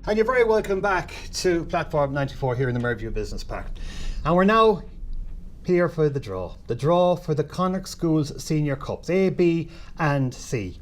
And you're very welcome back to Platform 94 here in the Merview Business Park. And we're now here for the draw for the Connacht Schools Senior Cups, A, B and C.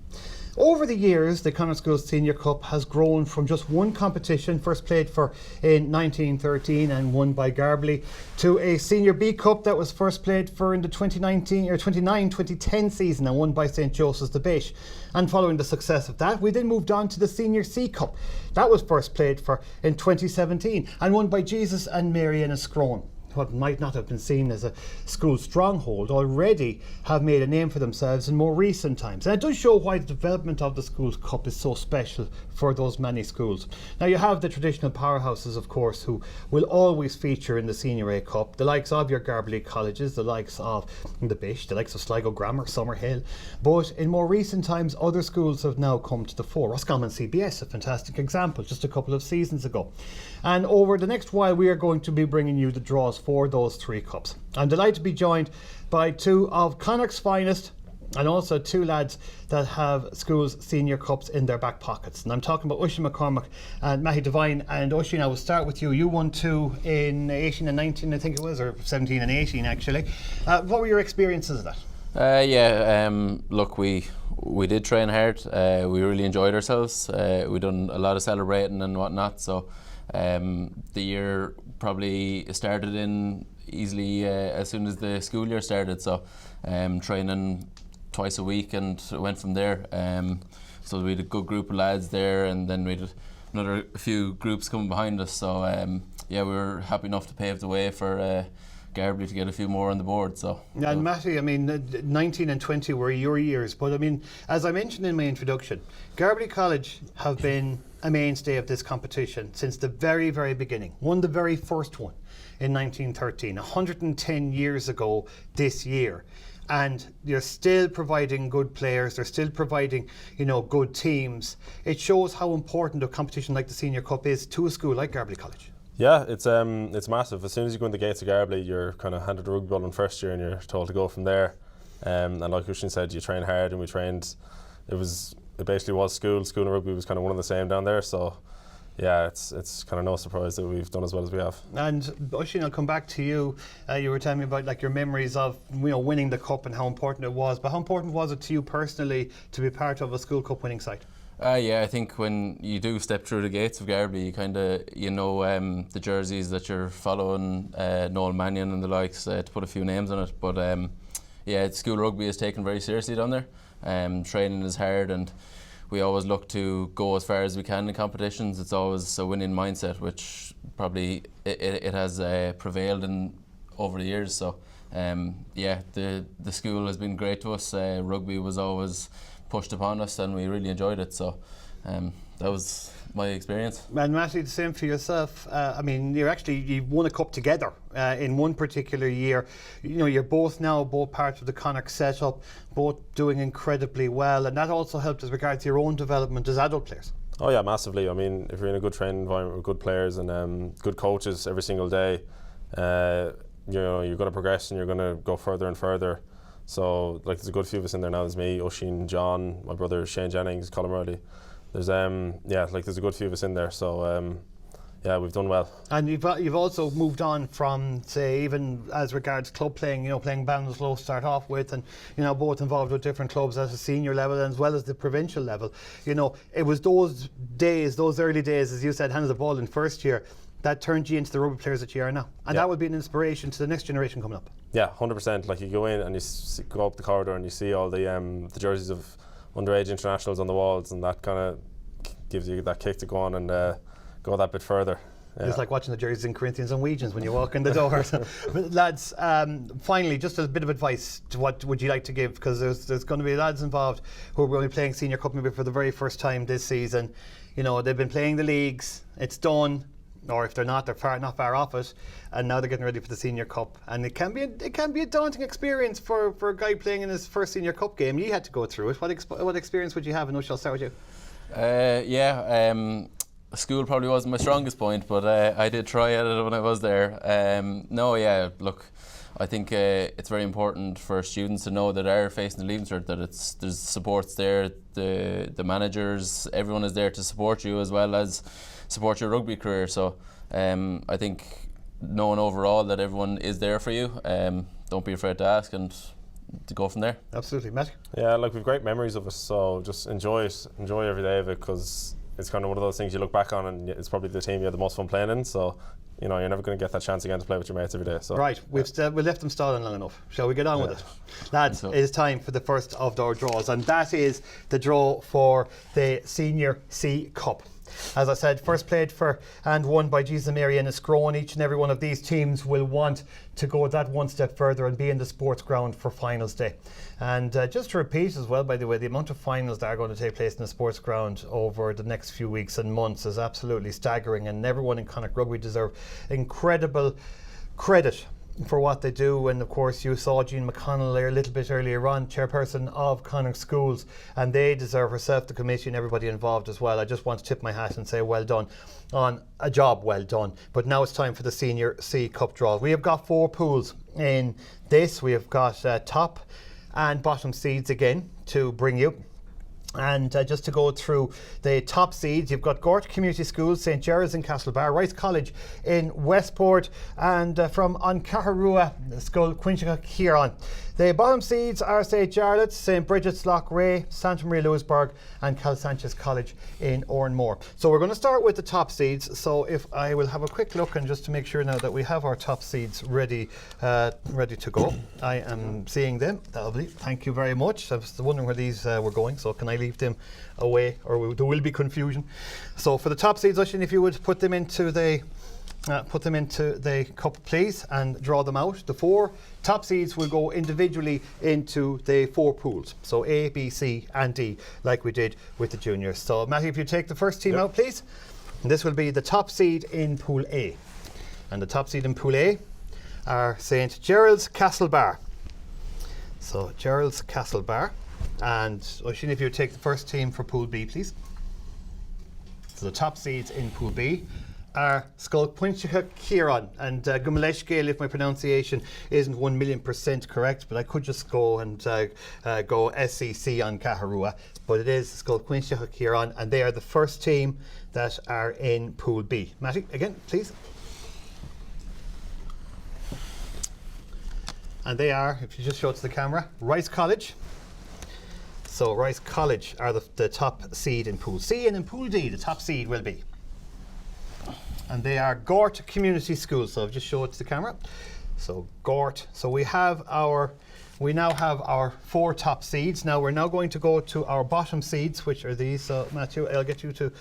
Over the years, the Connacht Schools Senior Cup has grown from just one competition, first played for in 1913 and won by Garbley, to a Senior B Cup that was first played for in the 2010 season and won by St. Joseph's the Bish. And following the success of that, we then moved on to the Senior C Cup. That was first played for in 2017 and won by Jesus and Mary Enniscrone. What might not have been seen as a school stronghold already have made a name for themselves in more recent times. And it does show why the development of the Schools Cup is so special for those many schools. Now you have the traditional powerhouses, of course, who will always feature in the Senior A Cup, the likes of your Garbley colleges, the likes of the Bish, the likes of Sligo Grammar, Summerhill. But in more recent times, other schools have now come to the fore. Roscommon CBS, a fantastic example, just a couple of seasons ago. And over the next while, we are going to be bringing you the draws for those three cups. I'm delighted to be joined by two of Connacht's finest and also two lads that have schools senior cups in their back pockets. And I'm talking about Oisín McCormack and Devine. And Oisín, I will start with you. You won two in 18 and 19, I think it was, or 17 and 18 actually. What were your experiences of that? Look, we did train hard. We really enjoyed ourselves. We done a lot of celebrating and whatnot. So the year probably started in easily as soon as the school year started. So training twice a week and went from there. So we had a good group of lads there, and then we had another few groups coming behind us. So we were happy enough to pave the way for Garbley to get a few more on the board. So and Matty, I mean, 19 and 20 were your years, but I mean, as I mentioned in my introduction, Garbley College have been a mainstay of this competition since the very, very beginning. Won the very first one in 1913, 110 years ago this year. And they're still providing good players, they're still providing, good teams. It shows how important a competition like the Senior Cup is to a school like Garbley College. Yeah, it's massive. As soon as you go in the gates of Garbley, you're kind of handed a rugby ball in first year and you're told to go from there. And like Oisín said, you train hard, and we trained. It basically was school and rugby was kind of one and the same down there. So yeah, it's kind of no surprise that we've done as well as we have. And Oisín, I'll come back to you. You were telling me about like your memories of winning the cup and how important it was. But how important was it to you personally to be part of a school cup winning side? I think when you do step through the gates of Garbley, you kind of the jerseys that you're following, Noel Mannion and the likes, to put a few names on it. But school rugby is taken very seriously down there. Training is hard, and we always look to go as far as we can in competitions. It's always a winning mindset, which probably it has prevailed in over the years. So the school has been great to us. Rugby was always pushed upon us, and we really enjoyed it. So that was my experience. And Matty, the same for yourself. I mean, you've won a cup together in one particular year. You're both part of the Connacht setup, both doing incredibly well, and that also helped as regards your own development as adult players. Oh yeah, massively. I mean, if you're in a good training environment with good players and good coaches every single day, you're going to progress and you're going to go further and further. So there's a good few of us in there now. There's me, Oisín, John, my brother Shane Jennings, Colin Murley. There's there's a good few of us in there. So we've done well. And you've also moved on from, say, even as regards club playing, playing Ballinasloe to start off with, and both involved with different clubs at a senior level as well as the provincial level. It was those early days, as you said, handed the ball in first year, that turned you into the rugby players that you are now, and that would be an inspiration to the next generation coming up. Yeah, 100%. Like, you go in and you go up the corridor and you see all the jerseys of underage internationals on the walls, and that kind of gives you that kick to go on and go that bit further. Yeah. It's like watching the jerseys in Corinthians and Wegians when you walk in the door. But lads, finally, just a bit of advice to what would you like to give, because there's going to be lads involved who are going to be playing Senior Cup maybe for the very first time this season. They've been playing the leagues, it's done. Or if they're not, they're not far off it, and now they're getting ready for the Senior Cup, and it can be a daunting experience for a guy playing in his first Senior Cup game. You had to go through it. What experience would you have? And I'll start with you. School probably wasn't my strongest point, but I did try at it when I was there. Look, I think it's very important for students to know that they're facing the Leaving Cert, that there's supports there, the managers, everyone is there to support you as well as support your rugby career. So I think knowing overall that everyone is there for you, don't be afraid to ask and to go from there. Absolutely, Matt. Yeah, like we've great memories of it, so just enjoy it, enjoy every day of it, because it's kind of one of those things you look back on and it's probably the team you had the most fun playing in. So you know, you're never going to get that chance again to play with your mates every day. So right, we left them stalling long enough. Shall we get on with it? Lads, it is time for the first of our draws, and that is the draw for the Senior C Cup. As I said, first played for and won by Jesus Mary and Escrone. Each and every one of these teams will want to go that one step further and be in the sports ground for finals day. And just to repeat as well, by the way, the amount of finals that are going to take place in the sports ground over the next few weeks and months is absolutely staggering, and everyone in Connacht Rugby deserve incredible credit for what they do. And of course you saw Jean McConnell there a little bit earlier on, chairperson of Connacht Schools, and they deserve herself, the committee and everybody involved as well. I just want to tip my hat and say well done on a job well done. But now it's time for the Senior C Cup draw. We have got 4 pools in this. We have got top and bottom seeds again to bring you. And just to go through the top seeds, you've got Gort Community Schools, St. Gerard's in Castlebar, Rice College in Westport, and from Oncaharua, Skull Quinchega Huron. The bottom seeds are St. Jarlath's, St. Bridget's Lochray, Santa Maria Lewisburg, and Cal Sanchez College in Oranmore. So we're going to start with the top seeds. So if I will have a quick look, and just to make sure now that we have our top seeds ready to go. I am seeing them. Lovely. Thank you very much. I was wondering where these were going. So can I leave them away, or there will be confusion? So for the top seeds, Oisín, if you would put them into the cup, please, and draw them out. The 4 top seeds will go individually into the 4 pools. So A, B, C, and D, like we did with the juniors. So Matthew, if you take the first team out, please. And this will be the top seed in Pool A. And the top seed in Pool A are St. Gerald's Castlebar. So Gerald's Castlebar. And Oisín, if you take the first team for Pool B, please. So the top seeds in Pool B are Skull Quinchega Huron, and Gumalesh Gale, if my pronunciation isn't 1,000,000% correct, but I could just go and go SCC on Caharua, but it is Skull Quinchega Huron, and they are the first team that are in Pool B. Matty, again, please. And they are, if you just show it to the camera, Rice College. So Rice College are the top seed in Pool C, and in Pool D, the top seed will be. And they are Gort Community Schools. So I'll just show it to the camera. So Gort. So we now have our 4 top seeds. Now we're now going to go to our bottom seeds, which are these. So Matthew, I'll get you to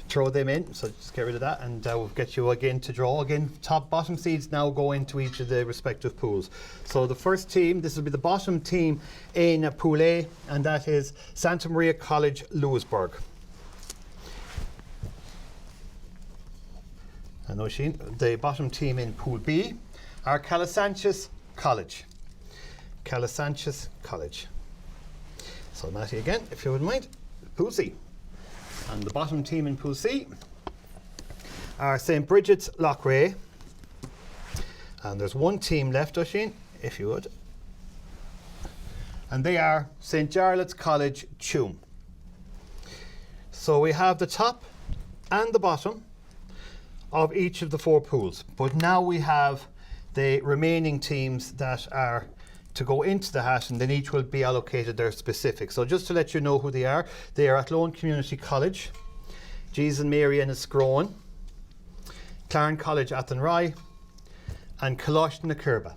throw them in. So just get rid of that, and we'll get you again to draw. Again, bottom seeds now go into each of the respective pools. So the first team, this will be the bottom team in Pool A, and that is Santa Maria College, Lewisburg. And Oisín, the bottom team in Pool B are Cal Sanchez College. Cal Sanchez College. So Matty again, if you wouldn't mind, Pool C. And the bottom team in Pool C are St. Bridget's Lochray. And there's one team left, Oisín, if you would. And they are St. Jarlath's College, Tuam. So we have the top and the bottom of each of the 4 pools, but now we have the remaining teams that are to go into the hat, and then each will be allocated their specific. So just to let you know who they are Athlone Community College, Jesus Mary and Escrone, Clarn College Athenry, and Colosh na Kirba.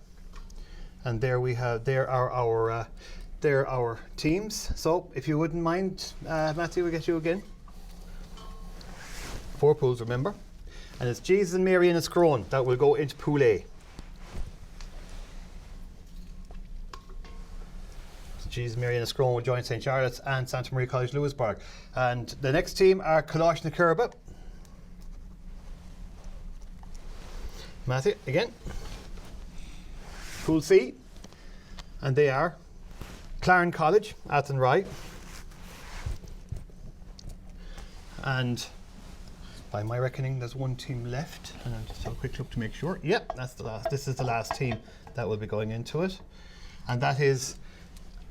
And there we have, there are our teams. So if you wouldn't mind, Matthew, we'll get you again. 4 pools, remember. And it's Jesus and Mary and Escrone that will go into Pool A. So Jesus, Mary and Escrone will join St. Charlotte's and Santa Maria College, Lewisburg. And the next team are Colosh na Kirba. Matthew, again. Pool C. And they are Clarn College, Athenry. And By my reckoning, there's one team left, and I'll just have a quick look to make sure. Yep, that's the last. This is the last team that will be going into it, and that is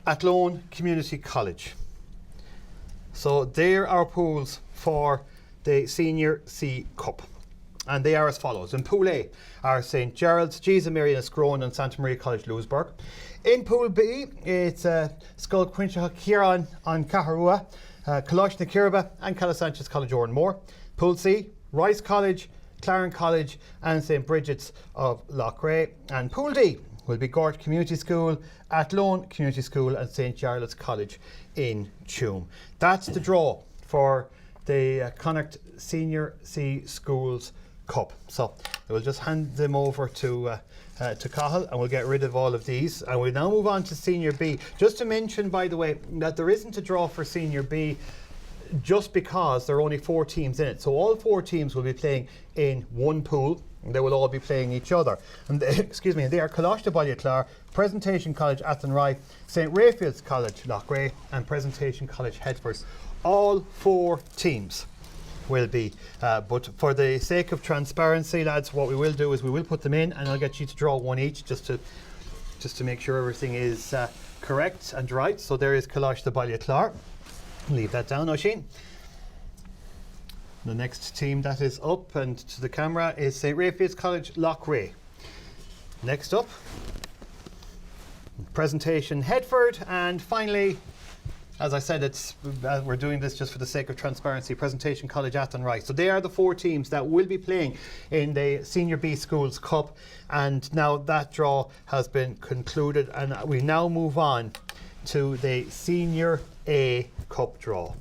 Athlone Community College. So there are pools for the Senior C Cup, and they are as follows. In Pool A are St Gerald's, Jesus Mary and Scrone and Santa Maria College Louisburg. In Pool B, it's Skull Quincha Kieran on Caharua, Colosh na Kirba and Calasanchez College Oranmore. Pool C, Rice College, Claren College and St Bridget's of Loughrea. And Pool D will be Gort Community School, Athlone Community School and St Jarlath's College in Tuam. That's the draw for the Connacht Senior C Schools Cup. So we'll just hand them over to Cahill and we'll get rid of all of these. And we'll now move on to Senior B. Just to mention, by the way, that there isn't a draw for Senior B just because there are only 4 teams in it. So all 4 teams will be playing in one pool. And they will all be playing each other. And they, excuse me, they are Colosh de Ballyclar, Presentation College Athenry, St Raphael's College Loughrea and Presentation College Headford. All 4 teams will be, but for the sake of transparency, lads, what we will do is we will put them in and I'll get you to draw one each just to make sure everything is correct and right. So there is Colosh de Ballyclar. Leave that down, Oisín. The next team that is up and to the camera is St Raphael's College Loughrea. Next up, Presentation Headford, and finally, as I said, it's we're doing this just for the sake of transparency, Presentation College Athenry. So they are the 4 teams that will be playing in the Senior B Schools Cup, and now that draw has been concluded and we now move on to the Senior A Cup draw.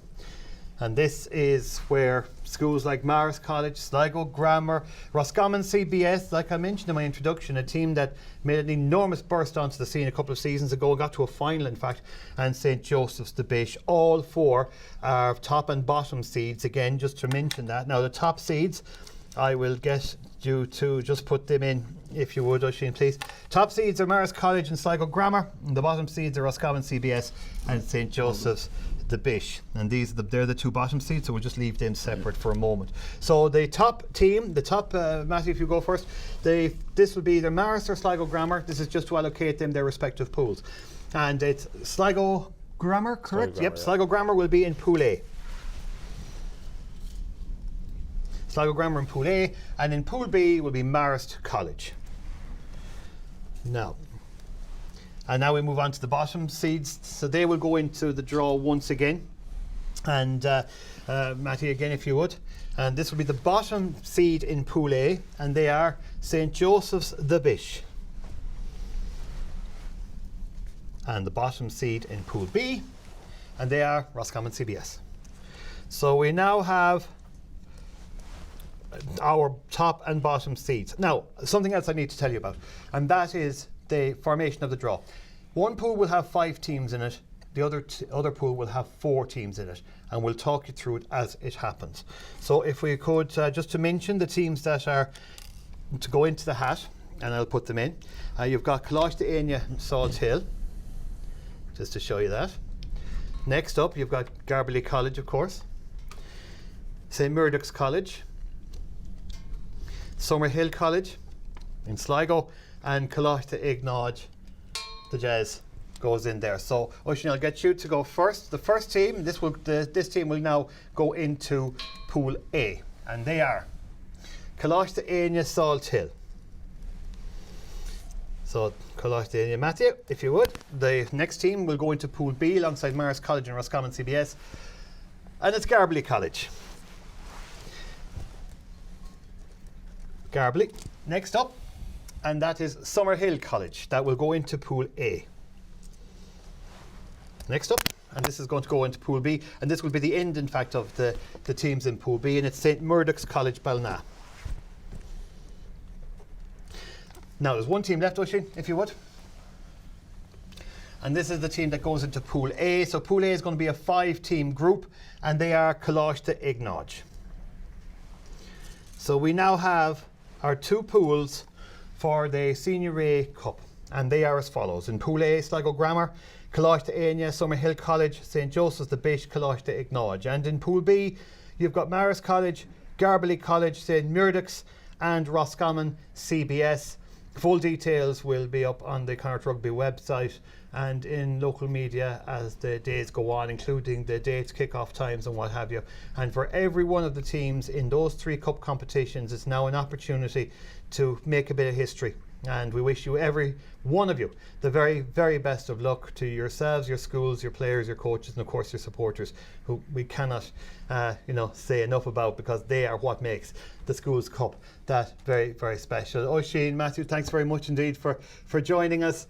And this is where schools like Maris College, Sligo Grammar, Roscommon CBS, like I mentioned in my introduction, a team that made an enormous burst onto the scene a couple of seasons ago, got to a final in fact, and St Joseph's de Bish. All 4 are top and bottom seeds, again, just to mention that. Now the top seeds, I will get you to just put them in, if you would, Oisín, please. Top seeds are Maris College and Sligo Grammar, and the bottom seeds are Roscommon CBS and St Joseph's the Bish, and they're the 2 bottom seeds, so we'll just leave them separate for a moment. So the top team, Matthew, if you go first, this will be either Maris or Sligo Grammar. This is just to allocate them their respective pools, and it's Sligo Grammar, correct? Sligo Grammar, yeah. Sligo Grammar will be in Pool A. Sligo Grammar in Pool A, and in Pool B will be Marist College. And now we move on to the bottom seeds. So they will go into the draw once again. And Matty, again, if you would. And this will be the bottom seed in Pool A, and they are St Joseph's the Bish. And the bottom seed in Pool B, and they are Roscommon CBS. So we now have our top and bottom seeds. Now, something else I need to tell you about, and that is the formation of the draw. One pool will have 5 teams in it, the other pool will have 4 teams in it, and we'll talk you through it as it happens. So if we could, just to mention the teams that are to go into the hat, and I'll put them in. You've got Colosh de Anya and Salt Hill, just to show you that. Next up, you've got Garberley College, of course, St Murdoch's College, Summerhill College in Sligo, and Colosh de Ignodge, the Jazz, goes in there. So Oisín, I'll get you to go first. The first team, this team will now go into Pool A, and they are Colosh de Anya, Salt Hill. So Colosh de Anya, Matthew, if you would. The next team will go into Pool B alongside Maris College and Roscommon CBS, and it's Garberley College. Garberley. Next up, and that is Summerhill College. That will go into Pool A. Next up, and this is going to go into Pool B, and this will be the end, in fact, of the teams in Pool B, and it's St Murdoch's College, Balna. Now, there's one team left, Oisín, if you would. And this is the team that goes into Pool A. So Pool A is going to be a 5-team group, and they are Colosh de Ignodge. So we now have our 2 pools for the Senior A Cup, and they are as follows. In Pool A, Sligo Grammar, Colosh de Anya, Summerhill College, St Joseph's the Bish, Colosh de Ignodge. And in Pool B, you've got Maris College, Garbaley College, St Muirdick's and Roscommon CBS. Full details will be up on the Connacht Rugby website and in local media as the days go on, including the dates, kick-off times and what have you. And for every one of the teams in those 3 cup competitions, it's now an opportunity to make a bit of history. And we wish you, every one of you, the very, very best of luck, to yourselves, your schools, your players, your coaches, and of course your supporters, who we cannot say enough about, because they are what makes the Schools Cup that very, very special. Oisín, Matthew, thanks very much indeed for joining us,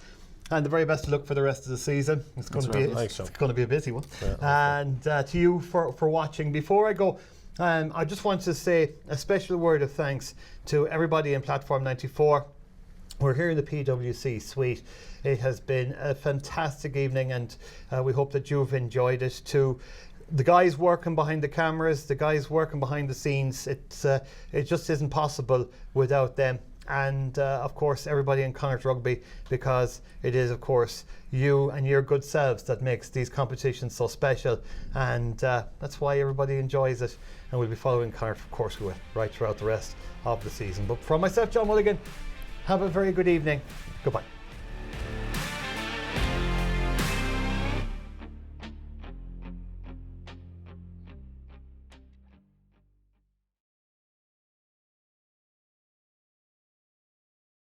and the very best of luck for the rest of the season. It's going to be a busy one. Yeah, and to you for watching. Before I go, I just want to say a special word of thanks to everybody in Platform 94. We're here in the PwC suite. It has been a fantastic evening, and we hope that you've enjoyed it. To the guys working behind the cameras, the guys working behind the scenes, it just isn't possible without them. And of course everybody in Connacht Rugby, because it is of course you and your good selves that makes these competitions so special, and that's why everybody enjoys it. And we'll be following Connacht, of course, right throughout the rest of the season. But from myself, John Mulligan, have a very good evening. Goodbye.